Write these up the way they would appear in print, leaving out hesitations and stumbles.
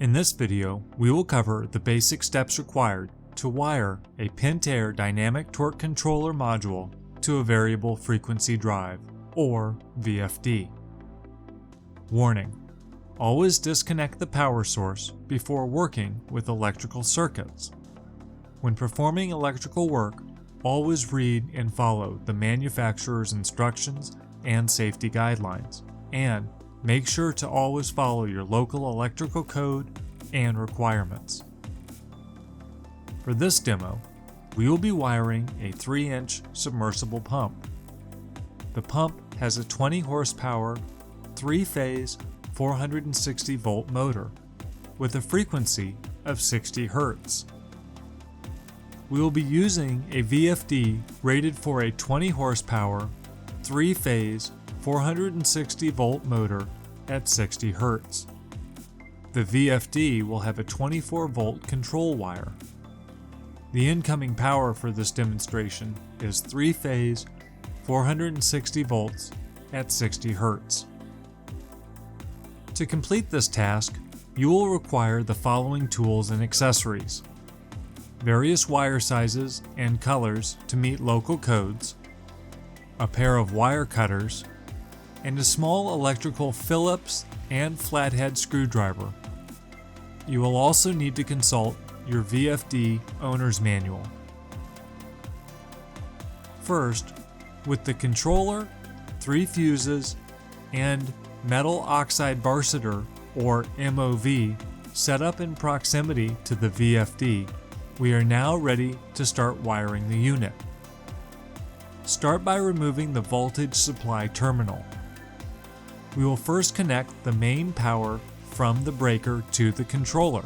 In this video, we will cover the basic steps required to wire a Pentair dynamic torque controller module to a variable frequency drive, or VFD. Warning: always disconnect the power source before working with electrical circuits. When performing electrical work, always read and follow the manufacturer's instructions and safety guidelines, and make sure to always follow your local electrical code and requirements. For this demo, we will be wiring a 3-inch submersible pump. The pump has a 20 horsepower, 3-phase, 460 volt motor with a frequency of 60 Hz. We will be using a VFD rated for a 20 horsepower, 3-phase, 460 volt motor at 60 Hz. The VFD will have a 24 volt control wire. The incoming power for this demonstration is 3-phase, 460 volts at 60 Hz. To complete this task, you will require the following tools and accessories: various wire sizes and colors to meet local codes, a pair of wire cutters, and a small electrical Phillips and flathead screwdriver. You will also need to consult your VFD owner's manual. First, with the controller, 3 fuses, and metal oxide varsitor, or MOV, set up in proximity to the VFD, we are now ready to start wiring the unit. Start by removing the voltage supply terminal. We will first connect the main power from the breaker to the controller.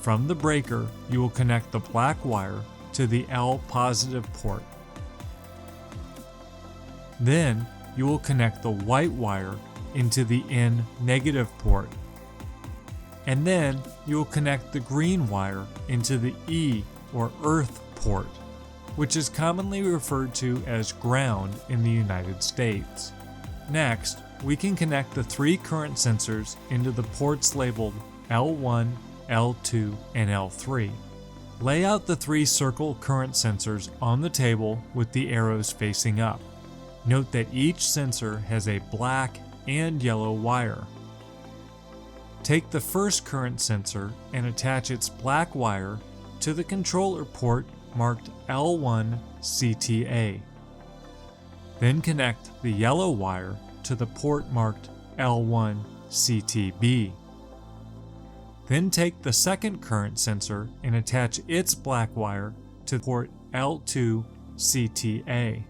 From the breaker, you will connect the black wire to the L positive port. Then, you will connect the white wire into the N negative port. And then, you will connect the green wire into the E or earth port, which is commonly referred to as ground in the United States. Next, we can connect the 3 current sensors into the ports labeled L1, L2, and L3. Lay out the 3 circle current sensors on the table with the arrows facing up. Note that each sensor has a black and yellow wire. Take the first current sensor and attach its black wire to the controller port marked L1 CTA. Then connect the yellow wire to the port marked L1 CTB. Then take the second current sensor and attach its black wire to port L2 CTA.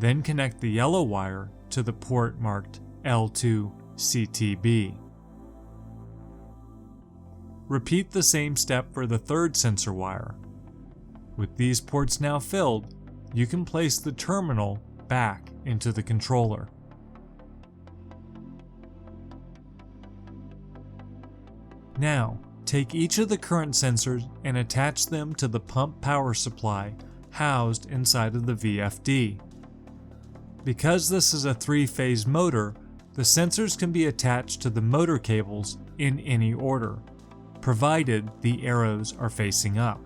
Then connect the yellow wire to the port marked L2 CTB. Repeat the same step for the third sensor wire. With these ports now filled, you can place the terminal back into the controller. Now, take each of the current sensors and attach them to the pump power supply housed inside of the VFD. Because this is a 3-phase motor, the sensors can be attached to the motor cables in any order, provided the arrows are facing up.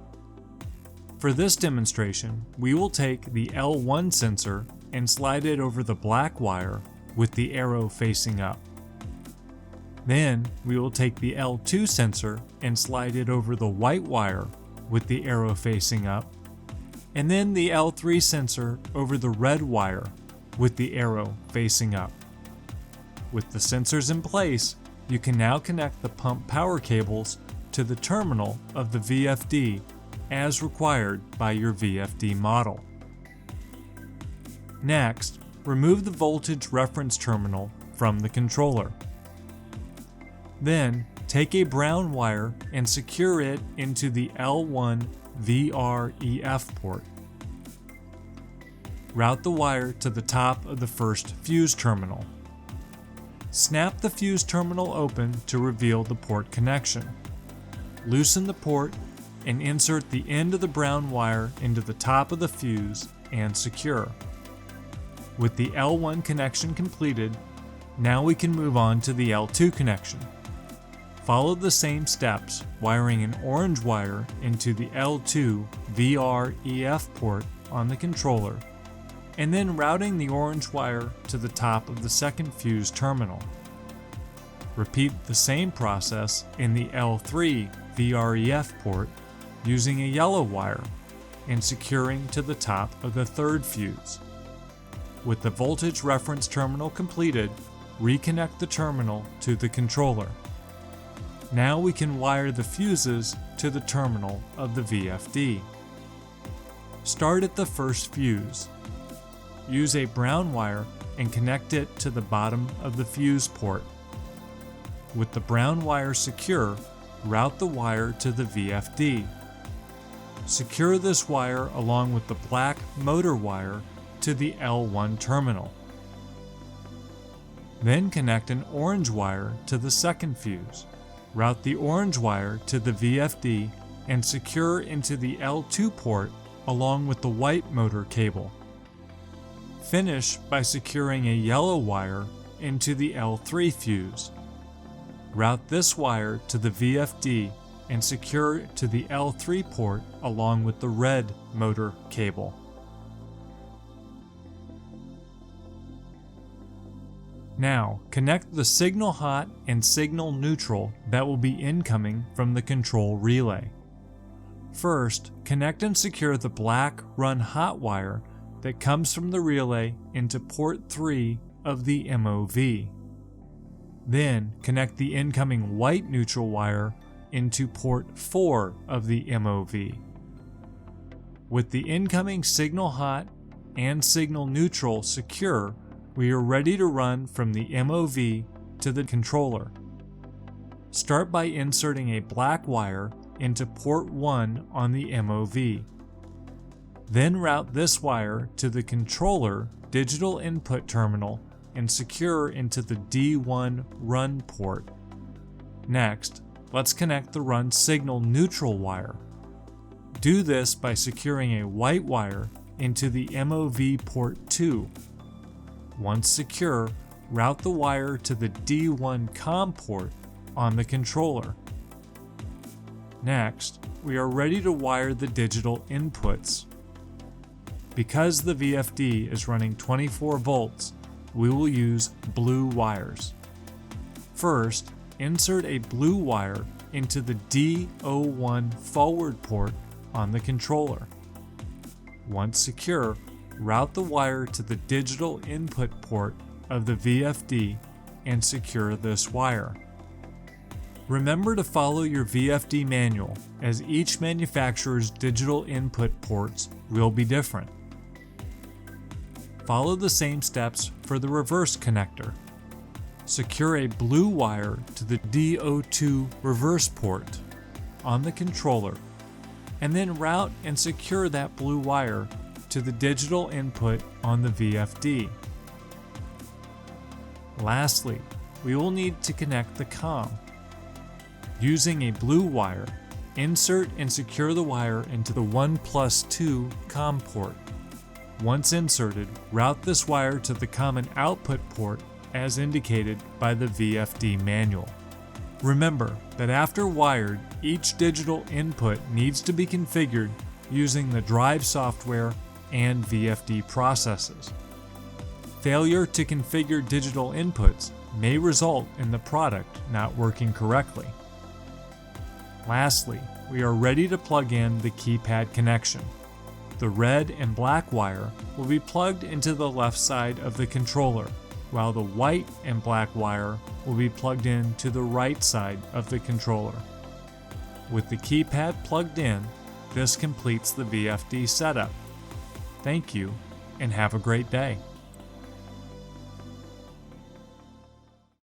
For this demonstration, we will take the L1 sensor and slide it over the black wire with the arrow facing up. Then, we will take the L2 sensor and slide it over the white wire with the arrow facing up, and then the L3 sensor over the red wire with the arrow facing up. With the sensors in place, you can now connect the pump power cables to the terminal of the VFD as required by your VFD model. Next, remove the voltage reference terminal from the controller. Then, take a brown wire and secure it into the L1 VREF port. Route the wire to the top of the first fuse terminal. Snap the fuse terminal open to reveal the port connection. Loosen the port and insert the end of the brown wire into the top of the fuse and secure. With the L1 connection completed, now we can move on to the L2 connection. follow the same steps, wiring an orange wire into the L2 VREF port on the controller, and then routing the orange wire to the top of the second fuse terminal. Repeat the same process in the L3 VREF port using a yellow wire and securing to the top of the third fuse. With the voltage reference terminal completed, reconnect the terminal to the controller. Now we can wire the fuses to the terminal of the VFD. Start at the first fuse. Use a brown wire and connect it to the bottom of the fuse port. With the brown wire secure, route the wire to the VFD. Secure this wire along with the black motor wire to the L1 terminal. Then connect an orange wire to the second fuse. Route the orange wire to the VFD and secure into the L2 port along with the white motor cable. Finish by securing a yellow wire into the L3 fuse. Route this wire to the VFD and secure it to the L3 port along with the red motor cable. Now, connect the signal hot and signal neutral that will be incoming from the control relay. First, connect and secure the black run hot wire that comes from the relay into port 3 of the MOV. Then, connect the incoming white neutral wire into port 4 of the MOV. With the incoming signal hot and signal neutral secure, we are ready to run from the MOV to the controller. Start by inserting a black wire into port 1 on the MOV. Then route this wire to the controller digital input terminal and secure into the D1 run port. Next, let's connect the run signal neutral wire. Do this by securing a white wire into the MOV port 2. Once secure, route the wire to the D1 COM port on the controller. Next, we are ready to wire the digital inputs. Because the VFD is running 24 volts, we will use blue wires. First, insert a blue wire into the D01 forward port on the controller. Once secure, route the wire to the digital input port of the VFD and secure this wire. Remember to follow your VFD manual, as each manufacturer's digital input ports will be different. Follow the same steps for the reverse connector. Secure a blue wire to the D02 reverse port on the controller, and then route and secure that blue wire to the digital input on the VFD. Lastly, we will need to connect the COM. Using a blue wire, insert and secure the wire into the 1+2 COM port. Once inserted, route this wire to the common output port as indicated by the VFD manual. Remember that after wired, each digital input needs to be configured using the drive software and VFD processes. Failure to configure digital inputs may result in the product not working correctly. Lastly, we are ready to plug in the keypad connection. The red and black wire will be plugged into the left side of the controller, while the white and black wire will be plugged in to the right side of the controller. With the keypad plugged in, this completes the VFD setup. Thank you, and have a great day.